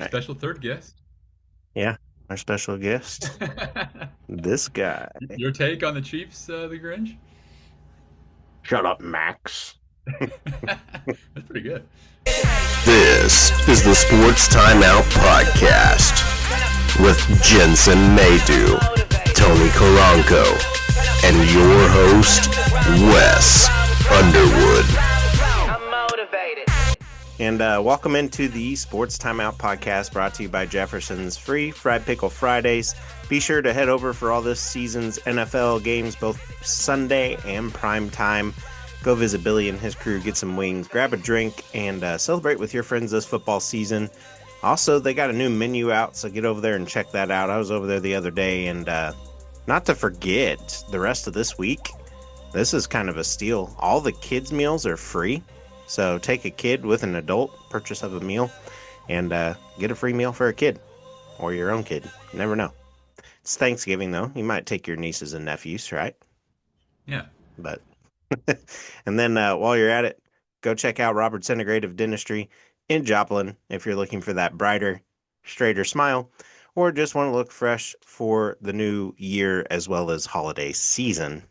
right. special third guest. Yeah, our special guest, this guy. Your take on the Chiefs, the Grinch? Shut up, Max. That's pretty good. This is the Sports Timeout Podcast with Jensen Maydew, Tony Karanko, and your host, Wes Underwood. And welcome into the Sports Timeout Podcast, brought to you by Jeffersons. Free Fried Pickle Fridays. Be sure to head over for all this season's NFL games, both Sunday and prime time. Go visit Billy and his crew, get some wings, grab a drink, and celebrate with your friends this football season. Also, they got a new menu out, so get over there and check that out. I was over there the other day, and not to forget, the rest of this week, this is kind of a steal. All the kids' meals are free. So take a kid with an adult, purchase of a meal, and get a free meal for a kid or your own kid. You never know. It's Thanksgiving, though. You might take your nieces and nephews, right? Yeah. But and then while you're at it, go check out Robert's Integrative Dentistry in Joplin if you're looking for that brighter, straighter smile, or just want to look fresh for the new year as well as holiday season.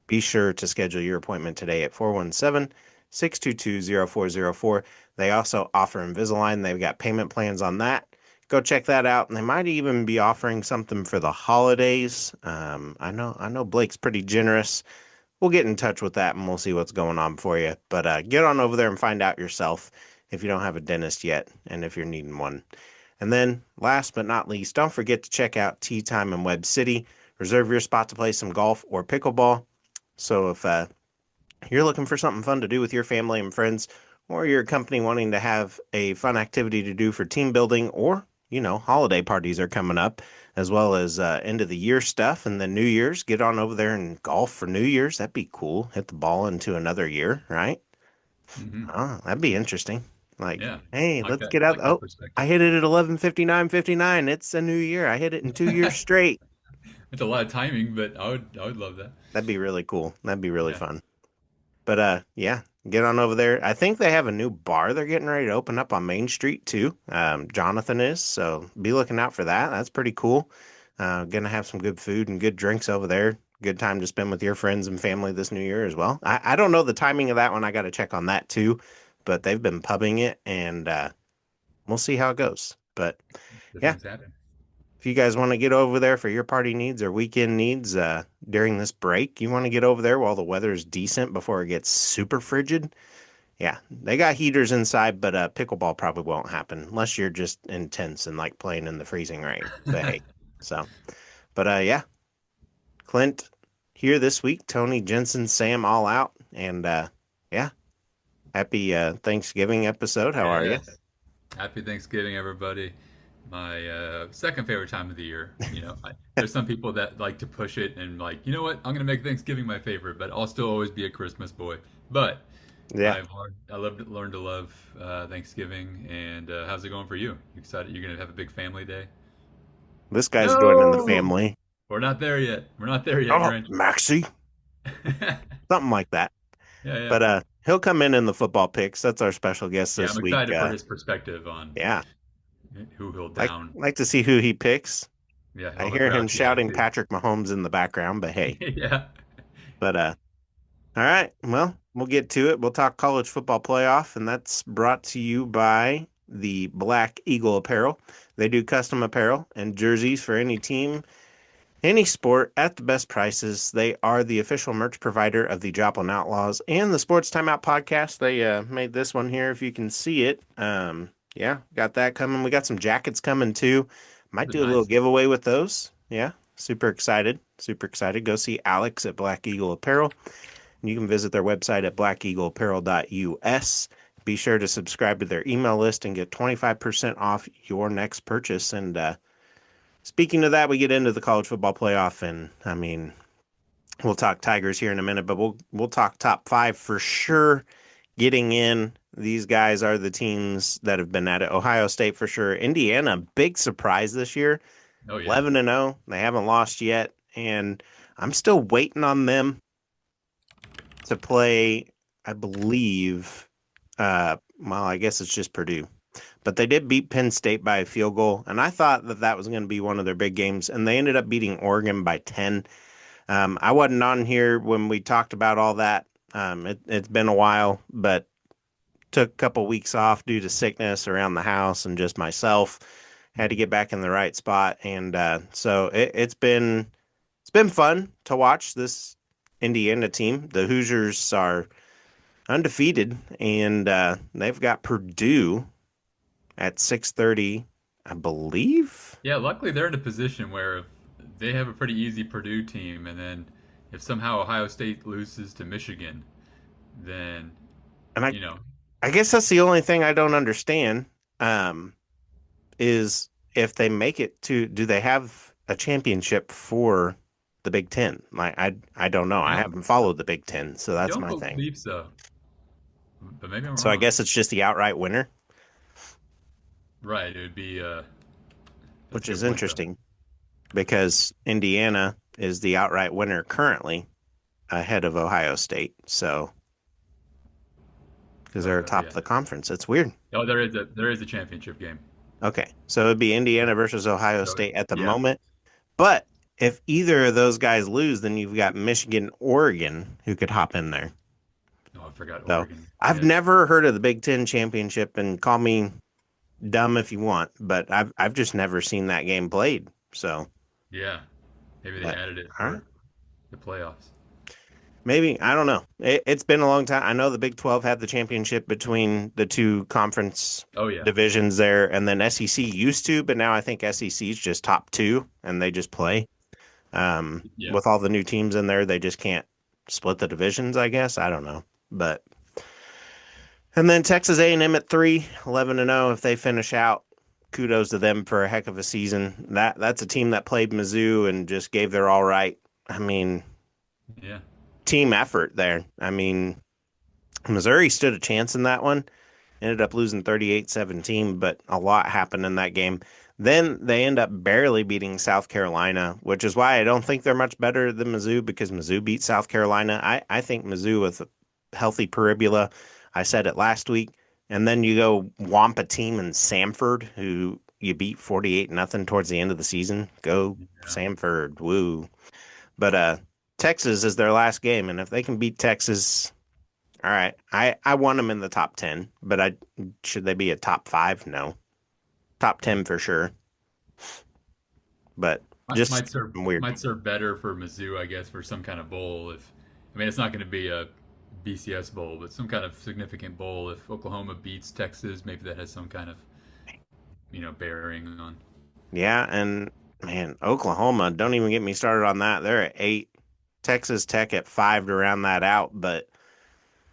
Be sure to schedule your appointment today at 417-622-0404. They also offer Invisalign. They've got payment plans on that. Go check that out. And they might even be offering something for the holidays. I know Blake's pretty generous. We'll get in touch with that and we'll see what's going on for you. But get on over there and find out yourself if you don't have a dentist yet and if you're needing one. And then last but not least, don't forget to check out TeeTime in Webb City. Reserve your spot to play some golf or pickleball. So if you're looking for something fun to do with your family and friends, or your company wanting to have a fun activity to do for team building, or, holiday parties are coming up, as well as end of the year stuff and then New Year's, get on over there and golf for New Year's. That'd be cool. Hit the ball into another year, right? Mm-hmm. Oh, that'd be interesting. Like, Yeah. hey, Like let's that, get out. like that Oh, perspective. I hit it at 11:59:59. It's a new year. I hit it in 2 years straight. It's a lot of timing, but I would love that. That'd be really cool. That'd be really Yeah. fun. But yeah, get on over there. I think they have a new bar they're getting ready to open up on Main Street too. Jonathan is, so be looking out for that. That's pretty cool. Gonna have some good food and good drinks over there. Good time to spend with your friends and family this new year as well. I don't know the timing of that one. I got to check on that too. But they've been pubbing it, and we'll see how it goes. But Good yeah, things happen. if you guys want to get over there for your party needs or weekend needs during this break, you want to get over there while the weather is decent before it gets super frigid. Yeah, they got heaters inside, but pickleball probably won't happen unless you're just intense and like playing in the freezing rain. But hey, but yeah, Clint here this week, Tony, Jensen, Sam, all out. And yeah, happy Thanksgiving episode. How are you? Yes. Happy Thanksgiving, everybody. My second favorite time of the year. There's some people that like to push it and like, you know what? I'm gonna make Thanksgiving my favorite, but I'll still always be a Christmas boy. But Yeah, learned to love Thanksgiving. And how's it going for you? You excited? You're gonna have a big family day? this guy's joining the No, family. we're not there yet. We're not there yet, Oh, Grinch. Maxie, something like that. Yeah, yeah, But he'll come in the football picks. That's our special guest yeah. this I'm week. excited for his perspective on Yeah, who he'll like down. like to see who he picks. Yeah, I all the hear him crowd shouting reacted. Patrick Mahomes in the background, but hey. Yeah. But all right. Well, we'll get to it. We'll talk college football playoff, and that's brought to you by the Black Eagle Apparel. They do custom apparel and jerseys for any team, any sport at the best prices. They are the official merch provider of the Joplin Outlaws and the Sports Timeout podcast. They made this one here, if you can see it. Yeah, got that coming. We got some jackets coming too. Might They're do a little nice. giveaway with those. Yeah, super excited. Super excited. Go see Alex at Black Eagle Apparel. You can visit their website at blackeagleapparel.us. Be sure to subscribe to their email list and get 25% off your next purchase. And speaking of that, we get into the college football playoff, and I mean, we'll talk Tigers here in a minute, but we'll talk top five for sure. Getting in, these guys are the teams that have been at it. Ohio State for sure. Indiana, big surprise this year. Oh yeah. 11-0. They haven't lost yet, and I'm still waiting on them to play, I believe. Well, I guess it's just Purdue. but they did beat Penn State by a field goal, and I thought that that was going to be one of their big games, and they ended up beating Oregon by 10. I wasn't on here when we talked about all that. It's been a while, but took a couple weeks off due to sickness around the house and just myself. Had to get back in the right spot, and so it's been fun to watch this Indiana team. The Hoosiers are undefeated, and they've got Purdue at 6:30, I believe. Yeah, luckily they're in a position where if they have a pretty easy Purdue team, and then if somehow Ohio State loses to Michigan, then And you know, I guess that's the only thing I don't understand, is if they make it to, do they have a championship for the Big Ten? Like, I don't know. I I don't haven't followed the Big Ten, so that's don't my thing. believe so, but maybe I'm So I wrong. guess it's just the outright winner, Right, it would be. That's which a good is point, though. interesting because Indiana is the outright winner currently ahead of Ohio State. So, because they're top Yeah. of the conference, it's weird. Oh, there is a championship game. Okay, so it'd be Indiana versus Ohio So State at the yeah. moment. But if either of those guys lose, then you've got Michigan, Oregon, who could hop in there. Oh, I forgot So Oregon. I've Yeah. never heard of the Big Ten championship, and call me dumb if you want, but I've just never seen that game played. So, Yeah. Maybe they but added it all right, for the playoffs. maybe I don't know. It's been a long time. I know the Big 12 had the championship between the two conference Oh yeah. divisions there, and then SEC used to, but now I think SEC is just top two, and they just play. Yeah. With all the new teams in there, they just can't split the divisions, I guess. I don't know. But and then Texas A&M at 3, 11-0 if they finish out. Kudos to them for a heck of a season. That's a team that played Mizzou and just gave their all right. I mean, Yeah. team effort there. I mean, Missouri stood a chance in that one. Ended up losing 38-17, but a lot happened in that game. Then they end up barely beating South Carolina, which is why I don't think they're much better than Mizzou, because Mizzou beat South Carolina. I think Mizzou with a healthy Paribula, I said it last week, and then you go whomp a team in Samford, who you beat 48-0 towards the end of the season. Go Yeah. Samford, woo. But Texas is their last game, and if they can beat Texas, all right. I want them in the top 10, but should they be a top 5? No. Top 10 for sure. But Might, just might serve weird. might serve better for Mizzou, I guess, for some kind of bowl. If I mean, it's not going to be a BCS bowl, but some kind of significant bowl. If Oklahoma beats Texas, maybe that has some kind of bearing on. Yeah, and man, Oklahoma, don't even get me started on that. They're at 8. Texas Tech at 5 to round that out, but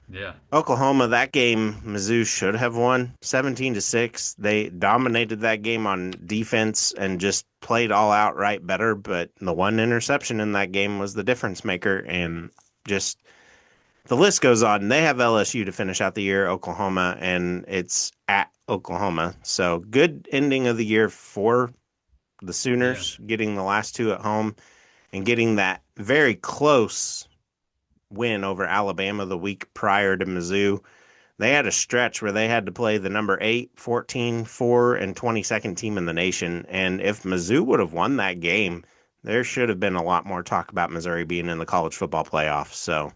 Yeah. Oklahoma, that game Mizzou should have won 17-6. They dominated that game on defense and just played all out right better, but the one interception in that game was the difference maker, and just the list goes on. They have LSU to finish out the year, Oklahoma, and it's at Oklahoma. So good ending of the year for the Sooners, getting the last two at home and getting that very close win over Alabama the week prior to Mizzou. They had a stretch where they had to play the number 8, 14, 4, and 22nd team in the nation. And if Mizzou would have won that game, there should have been a lot more talk about Missouri being in the college football playoff. So,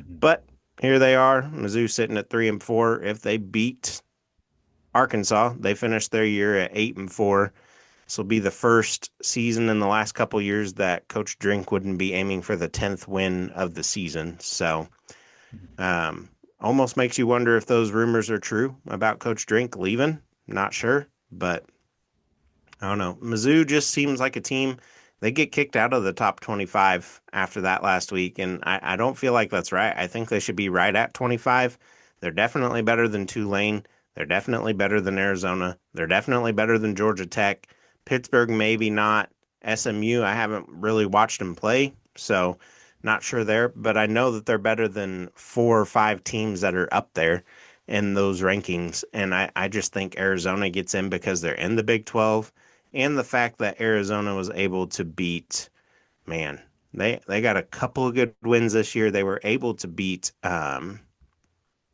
but here they are, Mizzou sitting at 3-4. If they beat Arkansas, they finish their year at 8-4. This will be the first season in the last couple years that Coach Drink wouldn't be aiming for the 10th win of the season. So, almost makes you wonder if those rumors are true about Coach Drink leaving. Not sure, but I don't know. Mizzou just seems like a team. They get kicked out of the top 25 after that last week, and I don't feel like that's right. I think they should be right at 25. They're definitely better than Tulane. They're definitely better than Arizona. They're definitely better than Georgia Tech. Pittsburgh, maybe not. SMU, I haven't really watched them play, so not sure there. But I know that they're better than 4 or 5 teams that are up there in those rankings. And I just think Arizona gets in because they're in the Big 12. And the fact that Arizona was able to beat, man, they got a couple of good wins this year. They were able to beat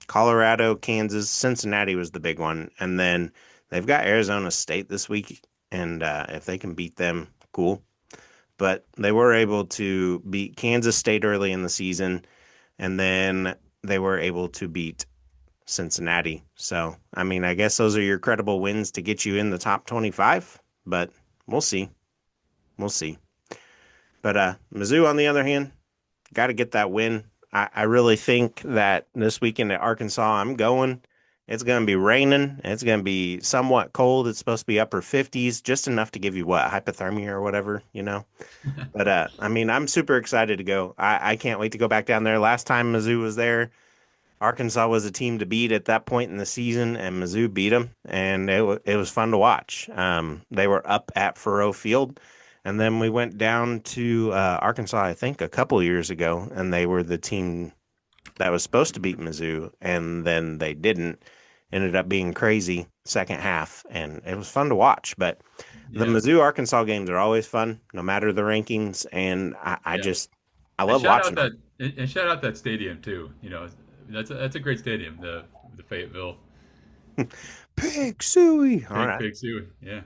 Colorado, Kansas, Cincinnati was the big one. And then They've got Arizona State this week, and if they can beat them, cool. But they were able to beat Kansas State early in the season, and then they were able to beat Cincinnati. So, I mean, I guess those are your credible wins to get you in the top 25, but we'll see. We'll see. But Mizzou, on the other hand, got to get that win. I really think that this weekend at Arkansas, I'm going. It's going to be raining. It's going to be somewhat cold. It's supposed to be upper 50s, just enough to give you what, hypothermia or whatever, you know? But I mean, I'm super excited to go. I can't wait to go back down there. Last time Mizzou was there, Arkansas was a team to beat at that point in the season, and Mizzou beat them, and it was fun to watch. They were up at Fair Field, and then we went down to Arkansas, I think, a couple years ago, and they were the team that was supposed to beat Mizzou, and then they didn't. Ended up being crazy second half, and it was fun to watch. But the Yeah. Mizzou Arkansas games are always fun, no matter the rankings, and I Yeah. just I And love watching them. shout out that stadium too. You know, that's a great stadium, the Fayetteville Pig suey. All right. Big Sioux. Yeah.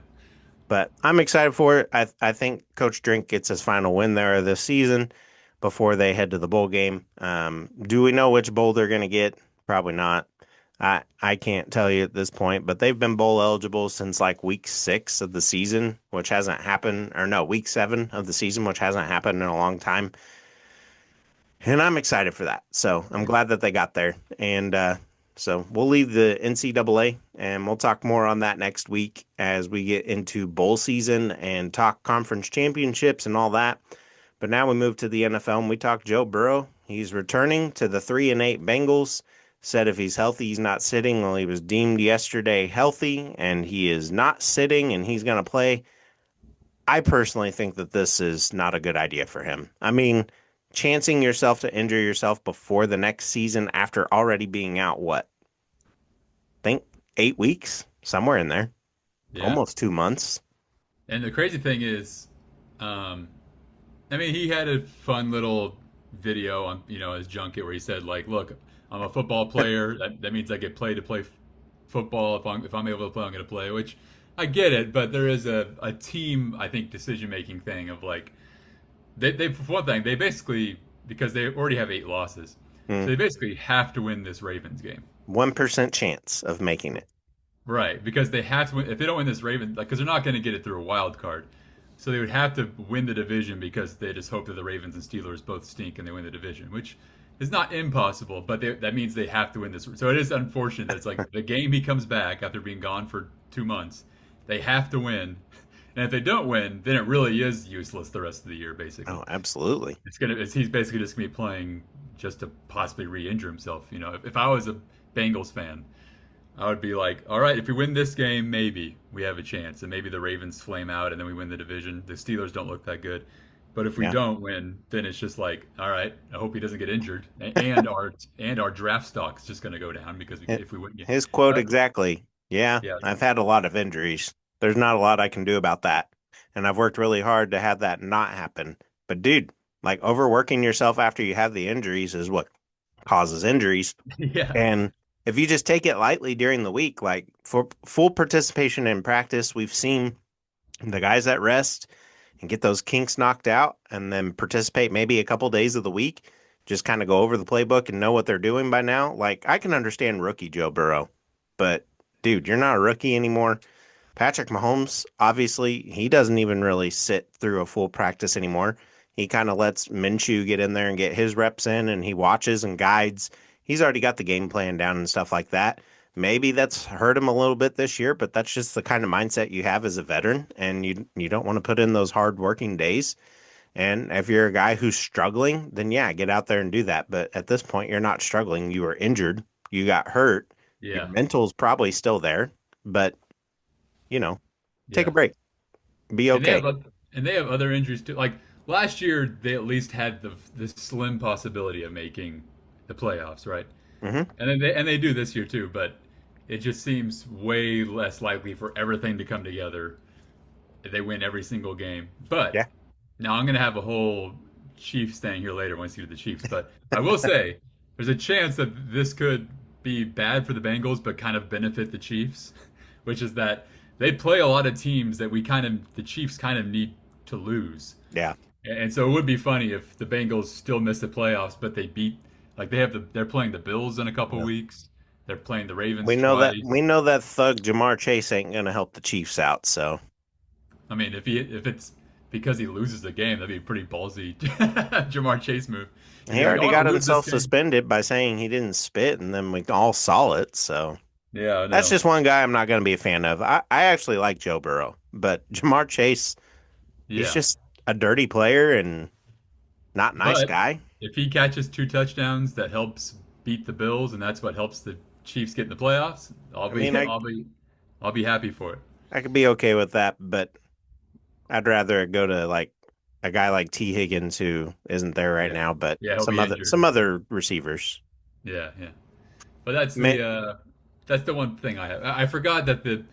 But I'm excited for it. I think Coach Drink gets his final win there this season before they head to the bowl game. Do we know which bowl they're going to get? Probably not. I can't tell you at this point, but they've been bowl eligible since like week 6 of the season, which hasn't happened, or no, week 7 of the season, which hasn't happened in a long time. And I'm excited for that. So I'm glad that they got there. And so we'll leave the NCAA and we'll talk more on that next week as we get into bowl season and talk conference championships and all that. But now we move to the NFL and we talk Joe Burrow. He's returning to the 3-8 Bengals. Said if he's healthy, he's not sitting. Well, he was deemed yesterday healthy and he is not sitting and he's going to play. I personally think that this is not a good idea for him. I mean, chancing yourself to injure yourself before the next season after already being out, what? Think 8 weeks, somewhere in there, Yeah. almost 2 months. And the crazy thing is, I mean, he had a fun little video on, his junket where he said, like, look, I'm a football player. That means I get paid to play football. If I'm able to play, I'm going to play, which I get it. But there is a team, I think, decision-making thing of like, for one thing, they basically, because they already have 8 losses, so they basically have to win this Ravens game. 1% chance of making it. Right, because they have to win. If they don't win this Ravens, like, because they're not going to get it through a wild card. So they would have to win the division because they just hope that the Ravens and Steelers both stink and they win the division, which is not impossible, but that means they have to win this. So it is unfortunate that it's like the game he comes back after being gone for 2 months, they have to win. And if they don't win, then it really is useless the rest of the year, basically. Oh, absolutely. He's basically just gonna be playing just to possibly re-injure himself. If I was a Bengals fan, I would be like, all right, if we win this game, maybe we have a chance, and maybe the Ravens flame out, and then we win the division. The Steelers don't look that good, but if we Yeah. don't win, then it's just like, all right, I hope he doesn't get injured, and our draft stock's just going to go down because if we win, His quote uh, exactly. Yeah, yeah, I've had a lot of injuries. There's not a lot I can do about that. And I've worked really hard to have that not happen. But dude, like overworking yourself after you have the injuries is what causes injuries. yeah, And if you just take it lightly during the week, like for full participation in practice, we've seen the guys that rest and get those kinks knocked out and then participate maybe a couple days of the week, just kind of go over the playbook and know what they're doing by now. Like I can understand rookie Joe Burrow, but dude, you're not a rookie anymore. Patrick Mahomes, obviously, he doesn't even really sit through a full practice anymore. He kind of lets Minshew get in there and get his reps in, and he watches and guides. He's already got the game plan down and stuff like that. Maybe that's hurt him a little bit this year, but that's just the kind of mindset you have as a veteran, and you don't want to put in those hard working days. And if you're a guy who's struggling, then yeah, get out there and do that. But at this point, you're not struggling. You were injured. You got hurt. Your yeah, mental's probably still there, but take a yeah. break. Be And they okay. have and they have other injuries too. Like last year, they at least had the slim possibility of making the playoffs, right? hmm And then they do this year too, but it just seems way less likely for everything to come together if they win every single game. But Yeah. now I'm gonna have a whole Chiefs thing here later once you do the Chiefs. But I will say there's a chance that this could be bad for the Bengals, but kind of benefit the Chiefs, which is that they play a lot of teams that the Chiefs kind of need to lose. Yeah. And so it would be funny if the Bengals still miss the playoffs, but they beat, like they're playing the Bills in a couple Yeah. weeks. They're playing the Ravens We know that twice. thug Jamar Chase ain't gonna help the Chiefs out. So I mean, if it's because he loses the game, that'd be a pretty ballsy Jamar Chase move. he already got himself suspended by saying he didn't spit, and then we all saw it. So Yeah, I know. that's just one guy I'm not gonna be a fan of. I actually like Joe Burrow, but Jamar Chase, Yeah. he's just a dirty player and not nice But guy. if he catches 2 touchdowns, that helps beat the Bills, and that's what helps the Chiefs get in the playoffs. I'll be happy for it. I could be okay with that, but I'd rather it go to like a guy like T. Higgins who isn't there right now, but Yeah, he'll some be other injured. receivers. Yeah. But that's the one thing I have. I forgot that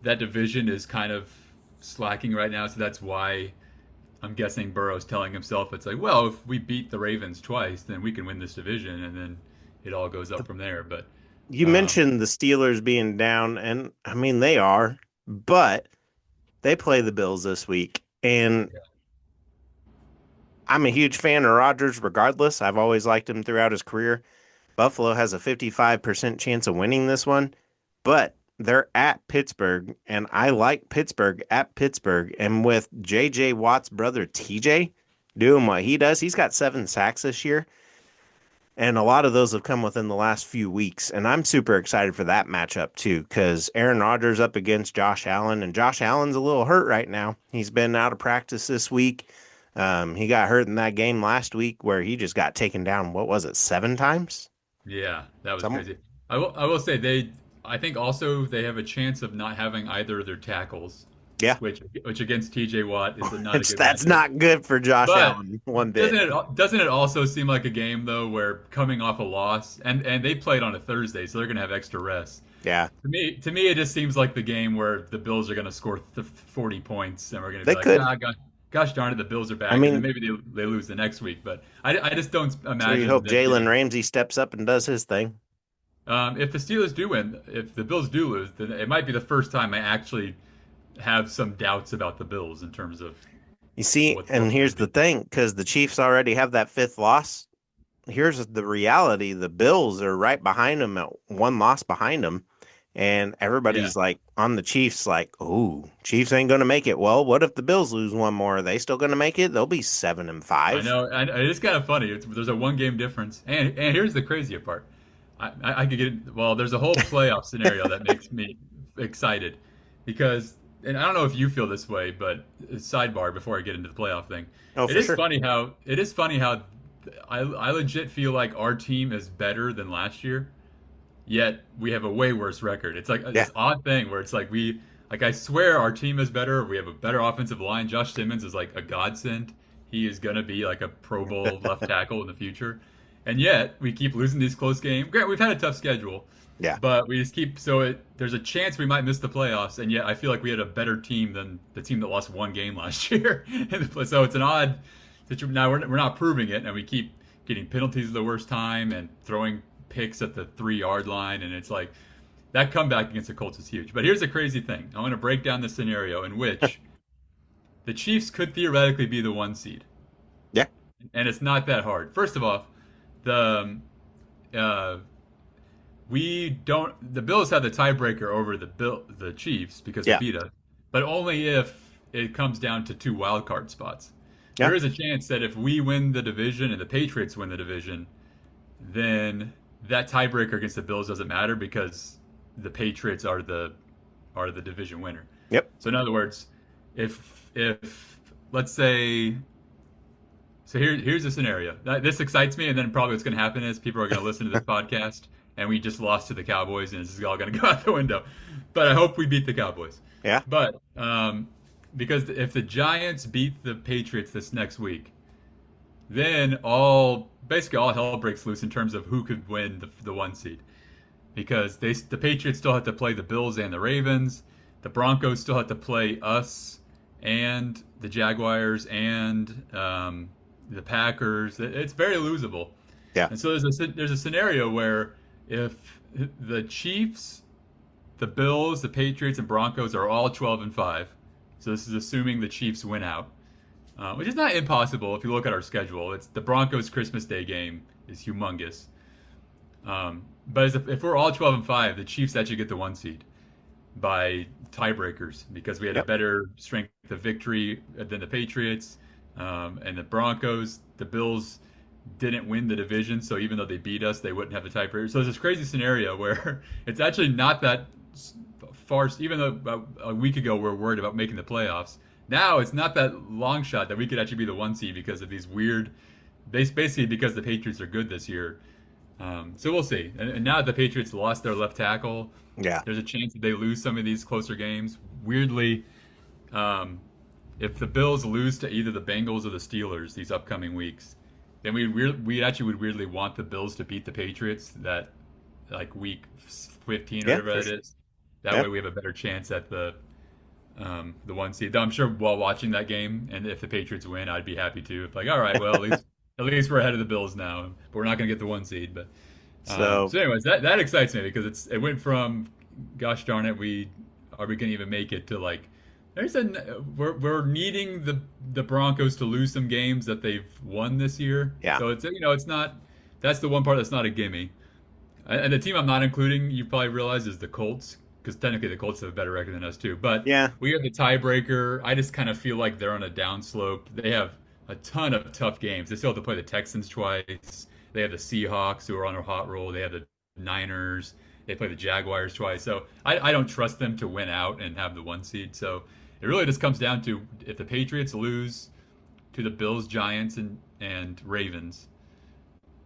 that division is kind of slacking right now, so that's why I'm guessing Burrow's telling himself it's like, well, if we beat the Ravens twice, then we can win this division, and then it all goes up from there. But You mentioned the Steelers being down, and I mean they are, but they play the Bills this week, and I'm a huge fan of Rodgers regardless. I've always liked him throughout his career. Buffalo has a 55% chance of winning this one, but they're at Pittsburgh, and I like Pittsburgh at Pittsburgh. And with J.J. Watt's brother TJ doing what he does, he's got 7 sacks this year, and a lot of those have come within the last few weeks. And I'm super excited for that matchup too, because Aaron Rodgers up against Josh Allen, and Josh Allen's a little hurt right now. He's been out of practice this week. He got hurt in that game last week where he just got taken down. What was it, 7 times? yeah, that was crazy. I will say I think also they have a chance of not having either of their tackles. Yeah. Which against TJ Watt is not a good That's matchup. not good for Josh But Allen one bit. Doesn't it also seem like a game though where coming off a loss and they played on a Thursday, so they're gonna have extra rest. Yeah. To me, it just seems like the game where the Bills are gonna score 40 points, and we're gonna be They like, could. gosh darn it, the Bills are back. I mean- and then maybe they lose the next week, but I just don't So imagine. you hope that Jalen Ramsey steps up and does his thing. if the Steelers do win, if the Bills do lose, then it might be the first time I actually have some doubts about the Bills in terms of. You see, and here's the thing, because the Chiefs already have that 5th loss. Here's the reality. The Bills are right behind them at 1 loss behind them. And everybody's like on the Chiefs like, oh, Chiefs ain't going to make it. Well, what if the Bills lose one more? Are they still going to make it? They'll be 7-5. I know, and it's kind of funny. There's a 1-game difference. And here's the crazier part. I could get, well, there's a whole playoff scenario that makes me excited because, and I don't know if you feel this way, but sidebar before I get into the playoff thing. Oh, It is funny how I legit feel like our team is better than last year, yet we have a way worse record. It's like this odd thing where it's like I swear our team is better. We have a better offensive line. Josh Simmons is like a godsend. He is going to be like a Pro Bowl left tackle in the future. And yet we keep losing these close games. Grant, we've had a tough schedule. Yeah. But we just keep there's a chance we might miss the playoffs, and yet I feel like we had a better team than the team that lost 1 game last year. So it's an odd situation. Now we're not proving it, and we keep getting penalties at the worst time and throwing picks at the 3-yard line, and it's like that comeback against the Colts is huge. But here's the crazy thing. I want to break down the scenario in which the Chiefs could theoretically be the 1 seed. Yeah. And it's not that hard. First of all, the Bills have the tiebreaker over the Chiefs because they beat us, but only if it comes down to 2 wild card spots. Yeah. There is a chance that if we win the division and the Patriots win the division, then that tiebreaker against the Bills doesn't matter because the Patriots are the division winner. Yep. So in other words, if let's say. So here's the scenario. This excites me, and then probably what's going to happen is people are going to listen to this podcast, and we just lost to the Cowboys, and this is all going to go out the window. But I hope we beat the Cowboys. Yeah. But because if the Giants beat the Patriots this next week, then basically all hell breaks loose in terms of who could win the 1 seed. Because the Patriots still have to play the Bills and the Ravens. The Broncos still have to play us and the Jaguars and the Packers. It's very losable. Yeah. And so there's a scenario where if the Chiefs the Bills, the Patriots, and Broncos are all 12-5. So this is assuming the Chiefs win out, which is not impossible if you look at our schedule. It's the Broncos Christmas Day game is humongous. But if we're all 12-5, the Chiefs actually get the 1 seed by tiebreakers because we had a Yep. better strength of victory than the Patriots and the Broncos. The Bills didn't win the division, so even though they beat us, they wouldn't have the tiebreaker. So there's this crazy scenario where it's actually not that far. Even though about a week ago we were worried about making the playoffs, now it's not that long shot that we could actually be the 1 seed because of these weird, basically because the Patriots are good this year. So we'll see. And now that the Patriots lost their left tackle, Yeah. there's a chance that they lose some of these closer games. Weirdly, if the Bills lose to either the Bengals or the Steelers these upcoming weeks, then we actually would weirdly want the Bills to beat the Patriots that like week 15 or Yeah, whatever for that sure. is. That Yep. way we have a better chance at the 1 seed. Though I'm sure while watching that game, and if the Patriots win, I'd be happy too. If like, all right, well at least we're ahead of the Bills now, but we're not going to get the 1 seed. But So, so anyways, that excites me because it went from, gosh darn it, are we going to even make it to like we're needing the Broncos to lose some games that they've won this year. yeah. So it's not, that's the one part that's not a gimme. And the team I'm not including, you probably realize, is the Colts because technically the Colts have a better record than us too. But Yeah. we have the tiebreaker. I just kind of feel like they're on a downslope. They have a ton of tough games. They still have to play the Texans twice. They have the Seahawks who are on a hot roll. They have the Niners. They play the Jaguars twice. So I don't trust them to win out and have the 1 seed. So it really just comes down to if the Patriots lose to the Bills, Giants, and Ravens,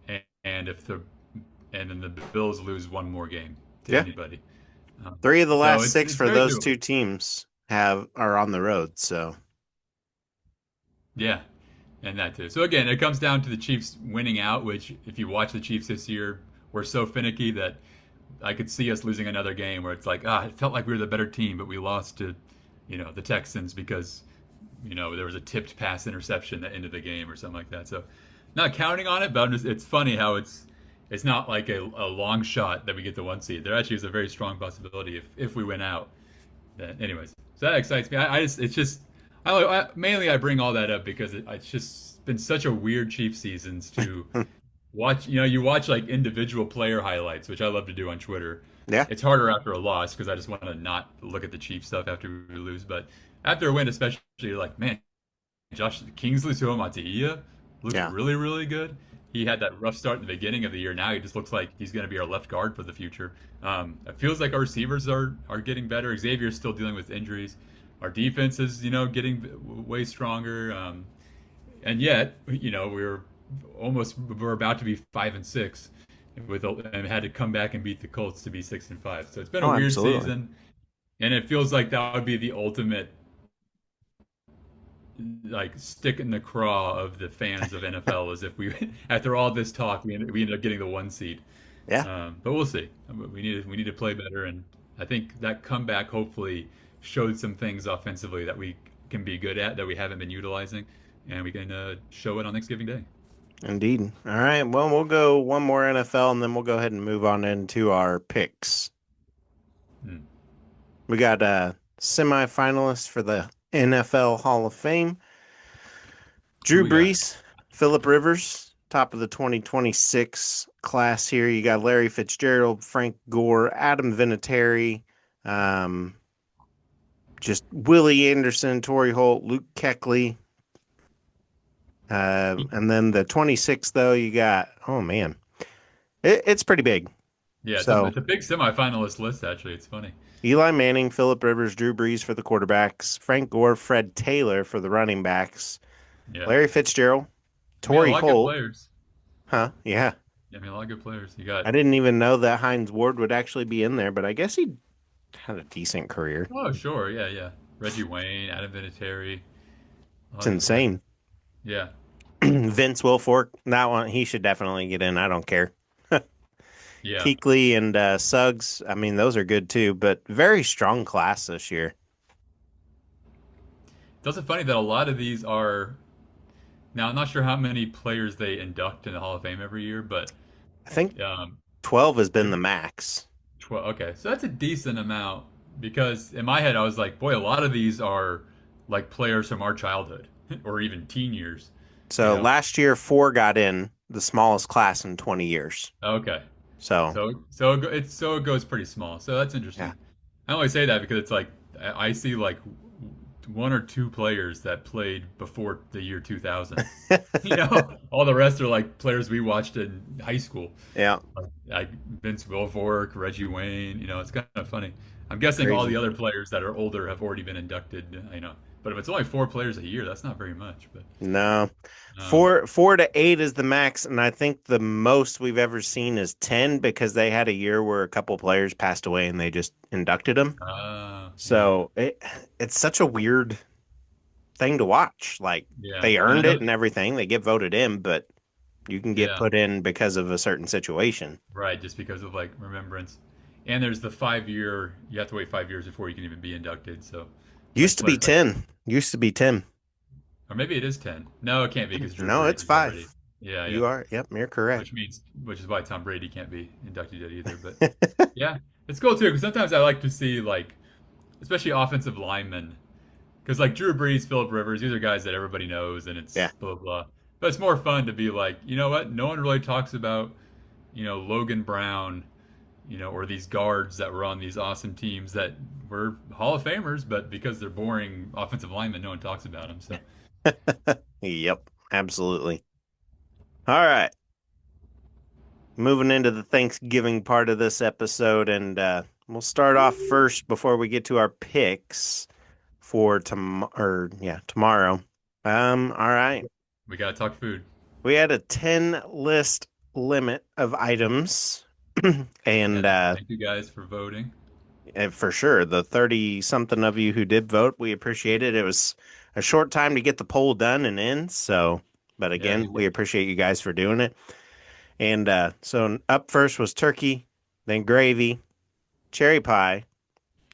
and then the Bills lose one more game to Yeah. anybody. 3 of the So last 6 it's for very those doable. 2 teams are on the road. So, Yeah, and that too. So again, it comes down to the Chiefs winning out, which if you watch the Chiefs this year, we're so finicky that I could see us losing another game where it's like, it felt like we were the better team, but we lost to, the Texans because, there was a tipped pass interception at the end of the game or something like that. So not counting on it, but it's funny how it's not like a long shot that we get the 1 seed. There actually is a very strong possibility if we win out. Anyways, so that excites me. Mainly I bring all that up because it's just been such a weird Chiefs seasons to watch. You watch like individual player highlights, which I love to do on Twitter. yeah. It's harder after a loss because I just want to not look at the Chiefs stuff after we lose. But after a win, especially, you're like, man, Josh Kingsley Suamataia looks Yeah. really, really good. He had that rough start in the beginning of the year. Now he just looks like he's going to be our left guard for the future. It feels like our receivers are getting better. Xavier's still dealing with injuries. Our defense is, getting way stronger. And yet, we're about to be 5-6 and had to come back and beat the Colts to be 6-5. So it's been a Oh, weird absolutely. season, and it feels like that would be the ultimate like stick in the craw of the fans of NFL as if we, after all this talk, we ended up getting the 1 seed. Yeah. But we'll see. We need to play better, and I think that comeback hopefully showed some things offensively that we can be good at that we haven't been utilizing, and we can show it on Thanksgiving Day. Indeed. All right. Well, we'll go one more NFL and then we'll go ahead and move on into our picks. We got semifinalists for the NFL Hall of Fame. Drew Who we got? Brees, Phillip Rivers, top of the 2026 class here. You got Larry Fitzgerald, Frank Gore, Adam Vinatieri, just Willie Anderson, Torrey Holt, Luke Keckley. And then the 26th, though, you got, oh man, it's pretty big. Yeah, So- it's a big semifinalist list, actually. It's funny. Eli Manning, Phillip Rivers, Drew Brees for the quarterbacks, Frank Gore, Fred Taylor for the running backs, Yeah. Larry Fitzgerald, I mean, Torrey a lot of good Holt. players. Huh? Yeah. I mean, a lot of good players. You got, I didn't even know that Hines Ward would actually be in there, but I guess he had a decent career. oh, sure. Yeah. Reggie Wayne, Adam Vinatieri. It's insane. Yeah. Vince Wilfork, that one, he should definitely get in. I don't care. Yeah. Kuechly and Suggs, I mean, those are good too, but very strong class this year. It's also funny that a lot of these are, now I'm not sure how many players they induct in the Hall of Fame every year, but I think um, 12 has been the max. 12. Okay, so that's a decent amount because in my head I was like, boy, a lot of these are like players from our childhood or even teen years, you So know. last year, 4 got in, the smallest class in 20 years. Okay. So, So it goes pretty small. So that's yeah. interesting. I only say that because it's like I see like one or two players that played before the year 2000. You know, all the rest are like players we watched in high school. Yeah, Like Vince Wilfork, Reggie Wayne. You know, it's kind of funny. I'm guessing all the crazy. other players that are older have already been inducted. You know, but if it's only four players a year, that's not very much. But No. um, 4 to 8 is the max, and I think the most we've ever seen is 10 because they had a year where a couple players passed away and they just inducted them. yeah, So it's such a weird thing to watch. Like yeah, they and I earned know, it and everything, they get voted in, but you can get yeah. put in because of a certain situation. Right, just because of like remembrance. And there's the 5 year, you have to wait 5 years before you can even be inducted. So, like Used to be players like, 10. Used to be 10. or maybe it is 10. No, it can't be because Drew No, it's Brady's already. 5. Yeah, yeah. You are. Yep, you're correct. Which is why Tom Brady can't be inducted yet either. But yeah, it's cool too because sometimes I like to see like, especially offensive linemen, because like Drew Brees, Philip Rivers, these are guys that everybody knows, and it's Yeah. blah blah blah. But it's more fun to be like, you know what? No one really talks about, Logan Brown, or these guards that were on these awesome teams that were Hall of Famers, but because they're boring offensive linemen, no one talks about them. So Yep, absolutely. All right. Moving into the Thanksgiving part of this episode, and we'll start off first before we get to our picks for tomorrow. All right. we gotta talk food. We had a 10 list limit of items, Yeah, and thank you guys for voting. for sure, the 30 something of you who did vote, we appreciate it. It was a short time to get the poll done and in, so, but Yeah, again, we appreciate you guys for doing it. And so up first was turkey, then gravy, cherry pie,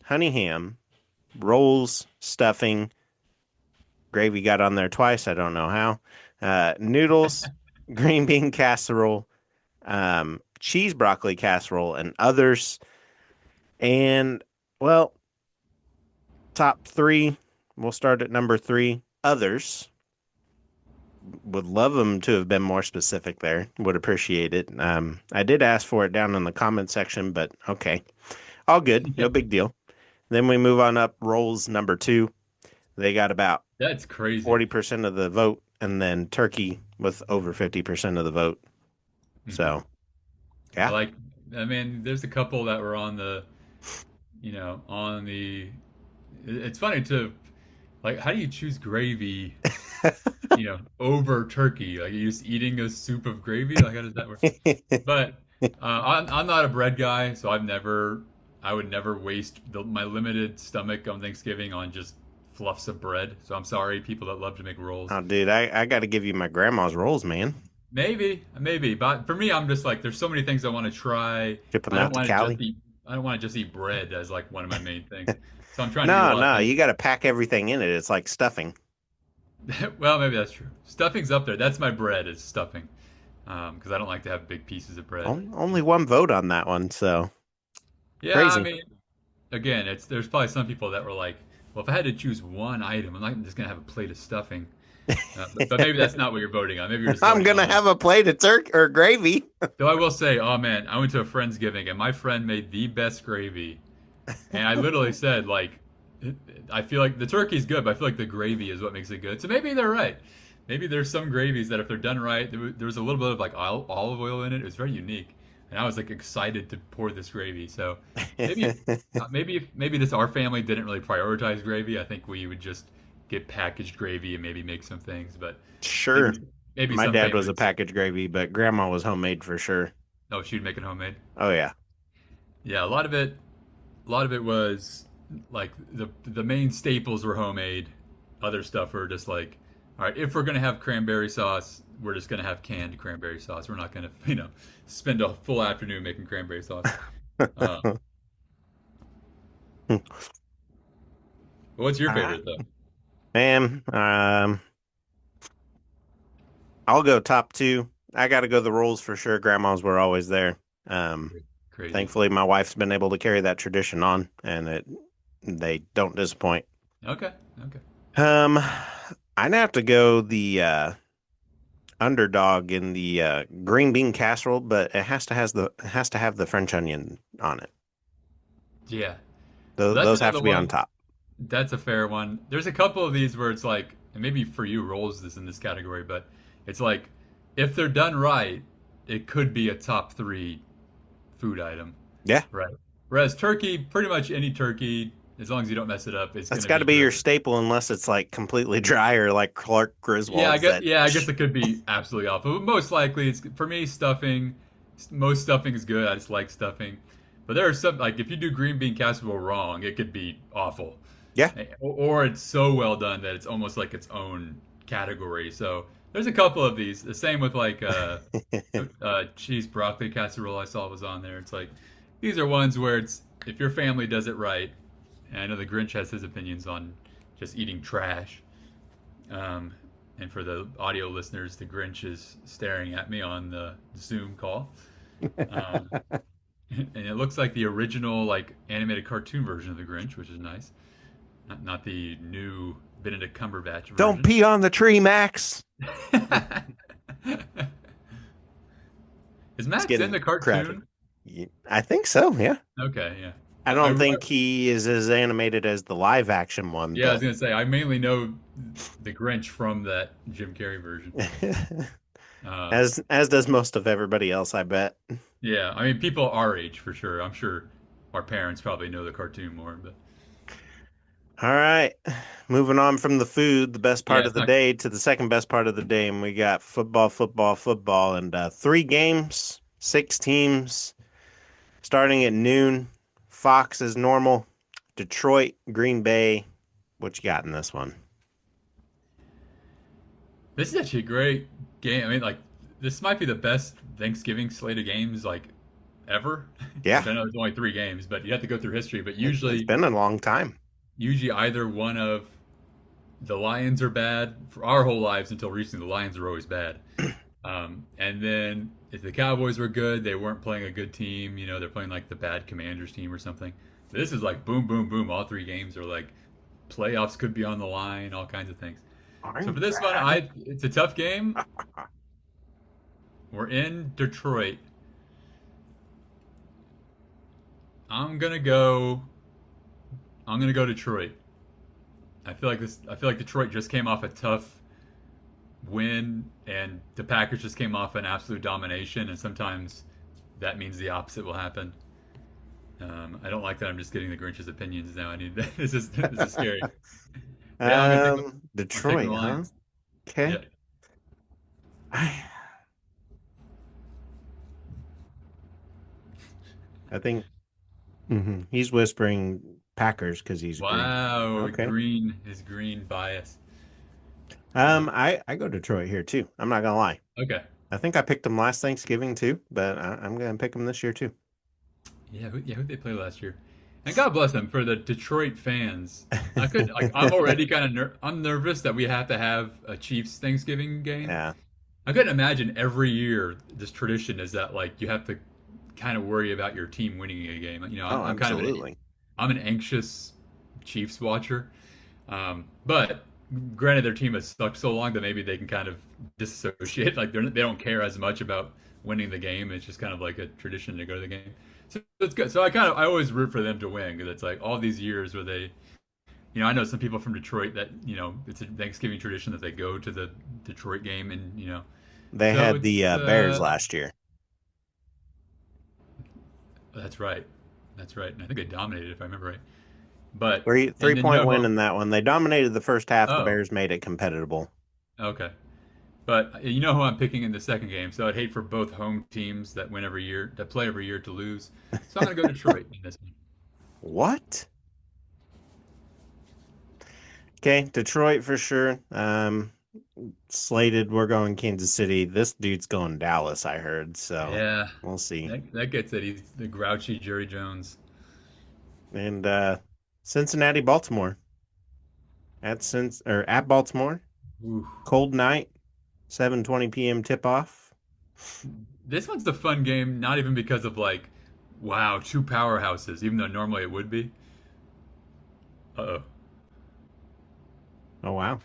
honey ham, rolls, stuffing. Gravy got on there twice. I don't know how. Noodles, green bean casserole, cheese broccoli casserole, and others. And, well, top 3, we'll start at number 3, others. Would love them to have been more specific there. Would appreciate it. I did ask for it down in the comment section, but okay. All good. No big deal. Then we move on up. Rolls number 2. They got about That's crazy. 40% of the vote, and then turkey with over 50% of the vote. So, yeah. I mean, there's a couple that were on the, on the. It's funny to, like, how do you choose gravy, over turkey? Like, are you just eating a soup of gravy? Like, how does that work? But I'm not a bread guy, so I would never waste my limited stomach on Thanksgiving on just fluffs of bread. So I'm sorry, people that love to make rolls. Oh, dude, I got to give you my grandma's rolls, man. Maybe, but for me, I'm just like, there's so many things I want to try. Ship them I don't out to want to Cali. just eat. I don't want to just eat bread as like one of my main things. So I'm trying to eat a No, lot of no, things. you got to pack everything in it. It's like stuffing. Well, maybe that's true. Stuffing's up there. That's my bread is stuffing, because I don't like to have big pieces of bread. Only one vote on that one, so Yeah, I crazy. mean, again, there's probably some people that were like, well, if I had to choose one item, I'm not just gonna have a plate of stuffing. But maybe that's not what you're voting on. Maybe you're just I'm voting gonna on. have a plate of turkey or gravy. Though I will say, oh man, I went to a friendsgiving and my friend made the best gravy, and I literally said like, I feel like the turkey's good, but I feel like the gravy is what makes it good. So maybe they're right. Maybe there's some gravies that if they're done right, there was a little bit of like olive oil in it. It was very unique, and I was like excited to pour this gravy. So maybe maybe this our family didn't really prioritize gravy. I think we would just get packaged gravy and maybe make some things, but Sure. maybe maybe My some dad was a families. packaged gravy, but grandma was homemade for sure. Oh, she'd make it homemade. Oh yeah. Yeah, a lot of it was like the main staples were homemade. Other stuff were just like, all right, if we're gonna have cranberry sauce, we're just gonna have canned cranberry sauce. We're not gonna, spend a full afternoon making cranberry sauce. Uh, what's your Uh, favorite though? Man, I'll go top 2. I got to go the rolls for sure. Grandmas were always there. Crazy. Thankfully, my wife's been able to carry that tradition on, and they don't disappoint. Okay. Okay. Um, I'd have to go the underdog in the green bean casserole, but it has to have the French onion on it. Yeah. That's Those have another to be on one. top. That's a fair one. There's a couple of these where it's like, and maybe for you rolls this in this category, but it's like if they're done right, it could be a top three food item. Yeah, Right. Whereas turkey, pretty much any turkey, as long as you don't mess it up, it's that's gonna got be to be your good. staple, unless it's like completely dry or like Clark Griswold's that. I guess it could be absolutely awful. But most likely, it's for me stuffing. Most stuffing is good. I just like stuffing. But there are some like if you do green bean casserole wrong, it could be awful. Yeah, Or it's so well done that it's almost like its own category. So there's a couple of these. The same with like cheese broccoli casserole I saw was on there. It's like these are ones where it's if your family does it right. And I know the Grinch has his opinions on just eating trash. And for the audio listeners, the Grinch is staring at me on the Zoom call. Um, and it looks like the original like animated cartoon version of the Grinch, which is nice. Not the new Benedict Cumberbatch don't version. pee on the tree, Max. Is It's Max in getting the crowded. cartoon? I think so. Yeah, Okay, yeah. I I, don't think he is as animated as the live action one, yeah, I was but gonna say I mainly know the Grinch from that Jim Carrey version. Um, as does most of everybody else, I bet. yeah, I mean people our age for sure. I'm sure our parents probably know the cartoon more, but All right. Moving on from the food, the best yeah, part of it's the not. day, to the second best part of the day. And we got football, football, football, and 3 games, 6 teams, starting at noon. Fox is normal. Detroit, Green Bay. What you got in this one? This is actually a great game. I mean, like this might be the best Thanksgiving slate of games like ever. Yeah, Which I know it's only 3 games, but you have to go through history. But it's been a long time. usually either one of the Lions are bad for our whole lives until recently. The Lions are always bad. And then if the Cowboys were good, they weren't playing a good team. You know, they're playing like the bad Commanders team or something. This is like boom, boom, boom. All 3 games are like playoffs could be on the line, all kinds of things. So I'm for this one, bad. it's a tough game. We're in Detroit. I'm gonna go. I'm gonna go Detroit. I feel like this. I feel like Detroit just came off a tough win, and the Packers just came off an absolute domination, and sometimes that means the opposite will happen. I don't like that. I'm just getting the Grinch's opinions now. I need this is scary. Yeah, I'm taking Detroit, the huh? Lions. Okay. Yeah. I I think he's whispering Packers because he's green. Wow, Okay. his green bias. I go Detroit here too. I'm not gonna lie. Okay. I think I picked them last Thanksgiving too, but I'm gonna pick them this year too. Who they play last year? And God bless them for the Detroit fans. I could like I'm already kind of I'm nervous that we have to have a Chiefs Thanksgiving game. Yeah. I couldn't imagine every year this tradition is that like you have to kind of worry about your team winning a game. You know, Oh, I'm kind of absolutely. I'm an anxious Chiefs watcher. But granted, their team has sucked so long that maybe they can kind of disassociate. Like they don't care as much about winning the game. It's just kind of like a tradition to go to the game. So it's good. So I always root for them to win because it's like all these years where they, you know, I know some people from Detroit that you know it's a Thanksgiving tradition that they go to the Detroit game and you know. They So had the it's Bears last year. that's right, that's right, and I think they dominated if I remember right. But Three and three then you point know win who? in that one. They dominated the first half. The Oh, Bears made it competitive. okay. But you know who I'm picking in the second game, so I'd hate for both home teams that win every year, that play every year, to lose. So I'm going to go Detroit in this one. What? Okay, Detroit for sure. Slated, we're going Kansas City. This dude's going Dallas, I heard. So Yeah, we'll see. that gets it. He's the grouchy Jerry Jones. And Cincinnati, Baltimore. At Baltimore. Ooh. Cold night, 7:20 p.m. tip off. This one's the fun game, not even because of like Wow, two powerhouses, even though normally it would be. Uh-oh. Oh wow.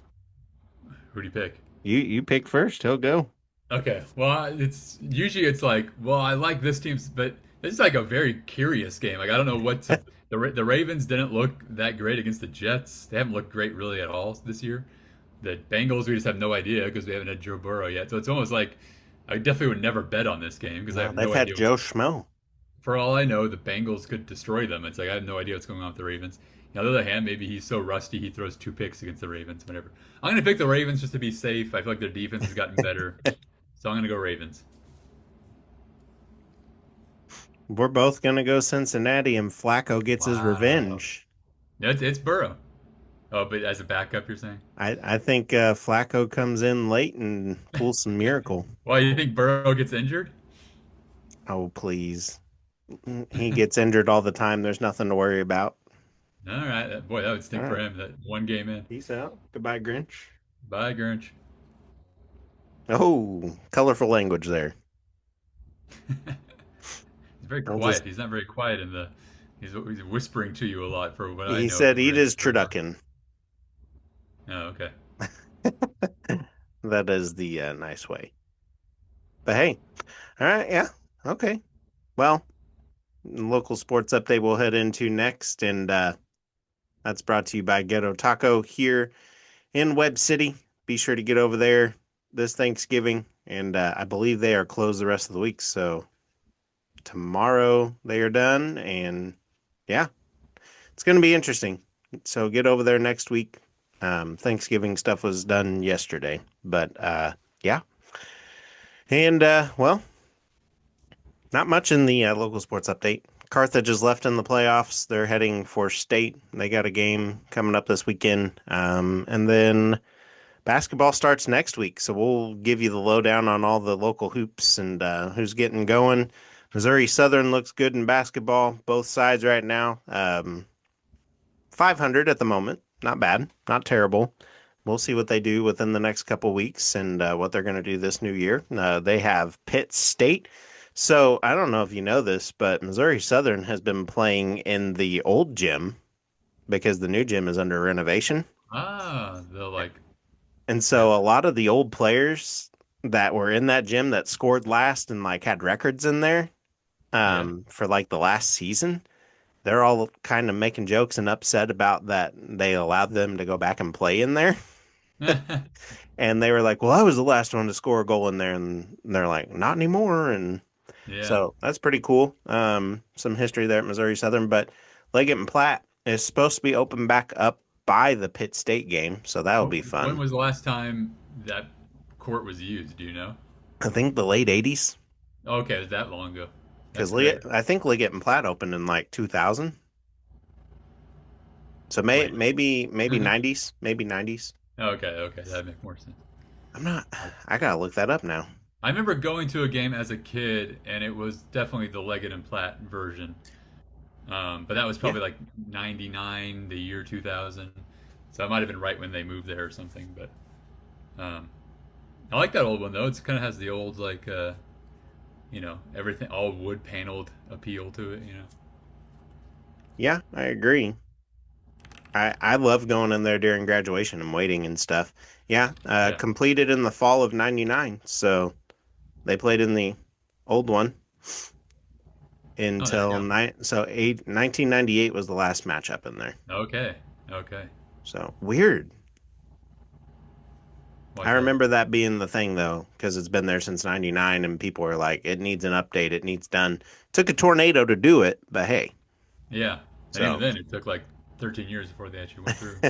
Who do you pick? You pick first. He'll go. Okay. Well, it's like, well, I like this team, but this is like a very curious game. Like I don't know what to. The Ravens didn't look that great against the Jets. They haven't looked great really at all this year. The Bengals, we just have no idea because we haven't had Joe Burrow yet. So it's almost like I definitely would never bet on this game because I Well, have they've no had idea. Joe Schmo. For all I know, the Bengals could destroy them. It's like I have no idea what's going on with the Ravens. On the other hand, maybe he's so rusty he throws two picks against the Ravens. Whatever. I'm going to pick the Ravens just to be safe. I feel like their defense has gotten better, so I'm going to go Ravens. We're both gonna go Cincinnati, and Flacco gets his Wow. revenge. Yeah, it's Burrow. Oh, but as a backup, you're saying? I think Flacco comes in late and pulls some miracle. Well, you think Burrow gets injured? Oh please, he gets injured all the time. There's nothing to worry about. All right, boy, that would All stink for right, him. That one game in. peace out. Goodbye, Grinch. Bye, Grinch. Oh, colorful language there. He's very I'll quiet. just. He's not very quiet in the. He's whispering to you a lot for what I He know of said, the "Eat his Grinch. turducken." Oh, okay. That is the nice way. But hey, all right, yeah, okay. Well, local sports update we'll head into next, and that's brought to you by Ghetto Taco here in Webb City. Be sure to get over there this Thanksgiving, and I believe they are closed the rest of the week. So tomorrow they are done, and yeah, it's going to be interesting. So get over there next week. Thanksgiving stuff was done yesterday, but yeah, and well, not much in the local sports update. Carthage is left in the playoffs. They're heading for state. They got a game coming up this weekend, and then basketball starts next week, so we'll give you the lowdown on all the local hoops and who's getting going. Missouri Southern looks good in basketball, both sides right now. 500 at the moment, not bad, not terrible. We'll see what they do within the next couple weeks and what they're going to do this new year. They have Pitt State. So I don't know if you know this, but Missouri Southern has been playing in the old gym because the new gym is under renovation. Ah, they'll like And have. so a lot of the old players that were in that gym that scored last and like had records in there Yeah. for like the last season, they're all kind of making jokes and upset about that they allowed them to go back and play in there. And they were like, "Well, I was the last one to score a goal in there," and they're like, "Not anymore." And Yeah. so that's pretty cool. Some history there at Missouri Southern, but Leggett and Platte is supposed to be open back up by the Pitt State game, so that'll be When fun. was the last time that court was used? Do you know? I think the late '80s. Okay, it was that long ago. Because That's great. I think Liggett and Platt opened in like 2000. So Wait. maybe 90s, maybe 90s. Okay, okay, that makes more sense. I'm not. I gotta look that up now. I remember going to a game as a kid, and it was definitely the Leggett and Platt version. But that was Yeah, probably like '99, the year 2000. So I might have been right when they moved there or something. But um, I like that old one though. It kind of has the old like everything all wood paneled appeal to it. yeah, I agree. I love going in there during graduation and waiting and stuff. Yeah, Yeah. completed in the fall of '99. So they played in the old one Oh, there you until go. 1998 was the last matchup in there. Okay. Okay. So weird. I Why's that? remember that being the thing though, because it's been there since '99, and people were like, "It needs an update. It needs done." Took a tornado to do it, but hey. Yeah. And even So, then, it took like 13 years before they actually went through.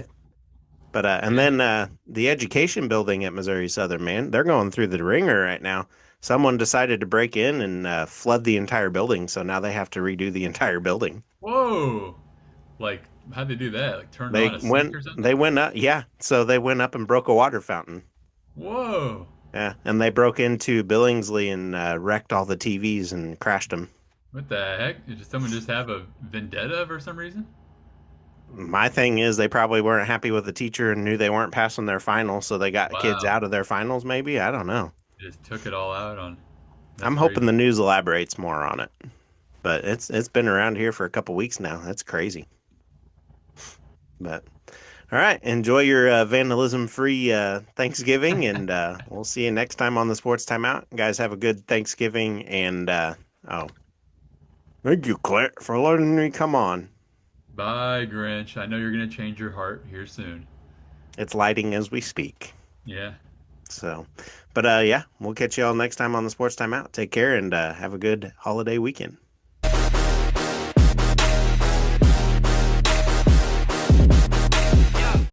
but and Yeah. then the education building at Missouri Southern, man, they're going through the ringer right now. Someone decided to break in and flood the entire building, so now they have to redo the entire building. Whoa. Like, how'd they do that? Like, turned on a sink or something? They went up, yeah. So they went up and broke a water fountain. Whoa. Yeah, and they broke into Billingsley and wrecked all the TVs and crashed them. What the heck? Did someone just have a vendetta for some reason? My thing is they probably weren't happy with the teacher and knew they weren't passing their finals, so they got kids Wow. out of their finals, maybe. I don't know. Just took it all out on. That's I'm hoping crazy. the news elaborates more on it. but it's been around here for a couple weeks now. That's crazy. But all right, enjoy your vandalism-free Thanksgiving, and we'll see you next time on the Sports Timeout. Guys, have a good Thanksgiving, and thank you, Claire, for letting me come on. Bye, Grinch. I know you're going to change your heart here soon. It's lighting as we speak. Yeah. So, but yeah, we'll catch you all next time on the Sports Timeout. Take care and have a good holiday weekend.